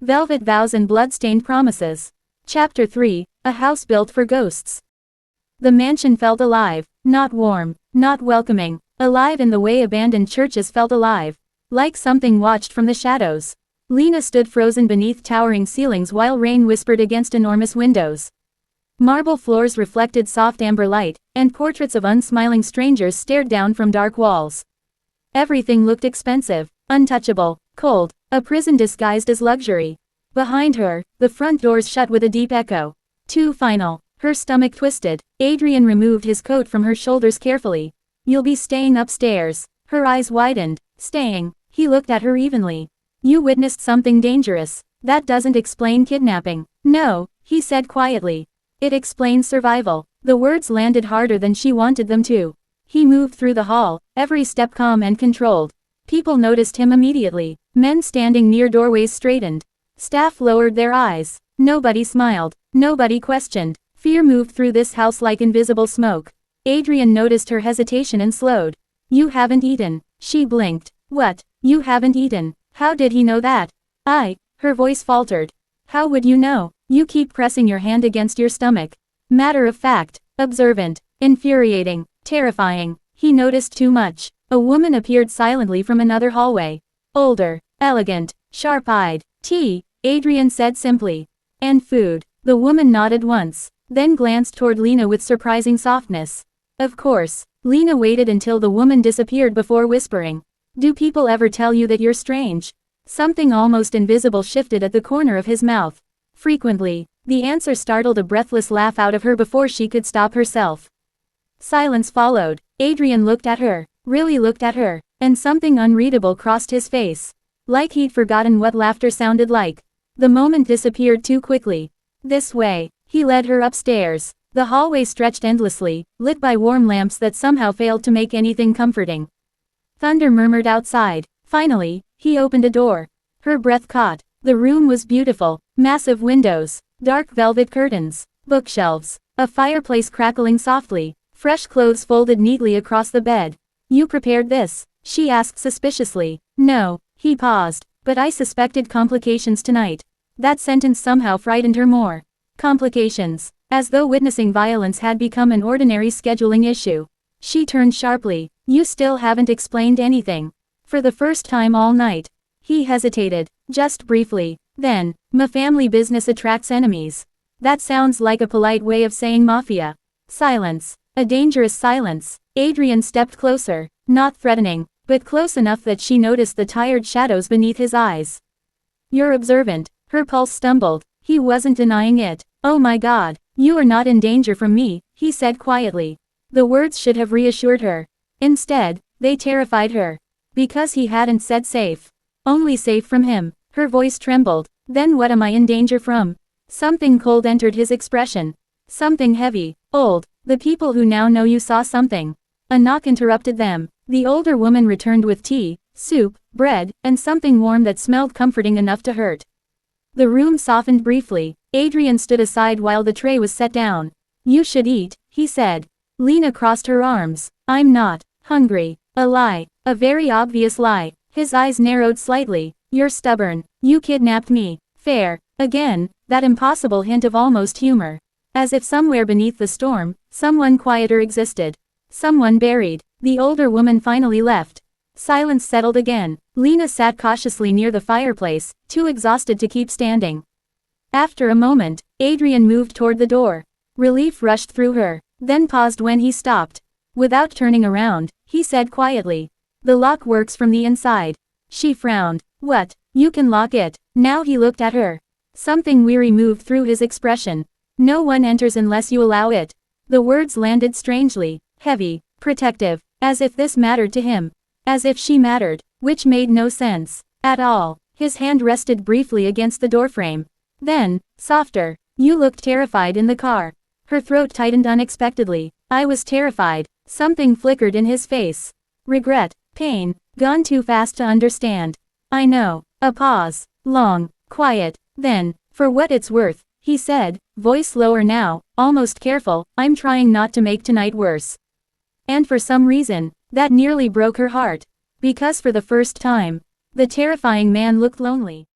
Velvet Vows and Bloodstained Promises. Chapter 3, A House Built for Ghosts. The mansion felt alive, not warm, not welcoming, alive in the way abandoned churches felt alive, like something watched from the shadows. Lena stood frozen beneath towering ceilings while rain whispered against enormous windows. Marble floors reflected soft amber light, and portraits of unsmiling strangers stared down from dark walls. Everything looked expensive, untouchable, cold, a prison disguised as luxury. Behind her, the front doors shut with a deep echo. Too final. Her stomach twisted. Adrian removed his coat from her shoulders carefully. You'll be staying upstairs. Her eyes widened. Staying. He looked at her evenly. You witnessed something dangerous. That doesn't explain kidnapping. No, he said quietly. It explains survival. The words landed harder than she wanted them to. He moved through the hall, every step calm and controlled. People noticed him immediately. Men standing near doorways straightened. Staff lowered their eyes. Nobody smiled. Nobody questioned. Fear moved through this house like invisible smoke. Adrian noticed her hesitation and slowed. You haven't eaten. She blinked. What? You haven't eaten? How did he know that? Her voice faltered. How would you know? You keep pressing your hand against your stomach. Matter of fact. Observant. Infuriating. Terrifying. He noticed too much. A woman appeared silently from another hallway. Older. Elegant. Sharp-eyed. Tea, Adrian said simply. And food. The woman nodded once, then glanced toward Lena with surprising softness. Of course. Lena waited until the woman disappeared before whispering. Do people ever tell you that you're strange? Something almost invisible shifted at the corner of his mouth. Frequently. The answer startled a breathless laugh out of her before she could stop herself. Silence followed. Adrian looked at her, really looked at her, and something unreadable crossed his face. Like he'd forgotten what laughter sounded like. The moment disappeared too quickly. This way. He led her upstairs. The hallway stretched endlessly, lit by warm lamps that somehow failed to make anything comforting. Thunder murmured outside. Finally, he opened a door. Her breath caught. The room was beautiful. Massive windows. Dark velvet curtains. Bookshelves. A fireplace crackling softly. Fresh clothes folded neatly across the bed. You prepared this? She asked suspiciously. No. He paused. But I suspected complications tonight. That sentence somehow frightened her more. Complications. As though witnessing violence had become an ordinary scheduling issue. She turned sharply. You still haven't explained anything. For the first time all night. He hesitated. Just briefly. Then, my family business attracts enemies. That sounds like a polite way of saying mafia. Silence. A dangerous silence. Adrian stepped closer. Not threatening, but close enough that she noticed the tired shadows beneath his eyes. You're observant. Her pulse stumbled. He wasn't denying it. Oh my God, you are not in danger from me, he said quietly. The words should have reassured her. Instead, they terrified her. Because he hadn't said safe. Only safe from him. Her voice trembled. Then what am I in danger from? Something cold entered his expression. Something heavy, old. The people who now know you saw something. A knock interrupted them. The older woman returned with tea, soup, bread, and something warm that smelled comforting enough to hurt. The room softened briefly. Adrian stood aside while the tray was set down. You should eat, he said. Lena crossed her arms. I'm not hungry. A lie. A very obvious lie. His eyes narrowed slightly. You're stubborn. You kidnapped me. Fair. Again, that impossible hint of almost humor. As if somewhere beneath the storm, someone quieter existed. Someone buried. The older woman finally left. Silence settled again. Lena sat cautiously near the fireplace, too exhausted to keep standing. After a moment, Adrian moved toward the door. Relief rushed through her, then paused when he stopped. Without turning around, he said quietly. The lock works from the inside. She frowned. What? You can lock it. Now he looked at her. Something weary moved through his expression. No one enters unless you allow it. The words landed strangely, heavy, protective, as if this mattered to him. As if she mattered, which made no sense at all. His hand rested briefly against the doorframe. Then, softer. You looked terrified in the car. Her throat tightened unexpectedly. I was terrified. Something flickered in his face. Regret, pain, gone too fast to understand. I know. A pause. Long, quiet. Then, for what it's worth, he said, voice lower now, almost careful, I'm trying not to make tonight worse. And for some reason, that nearly broke her heart. Because for the first time, the terrifying man looked lonely.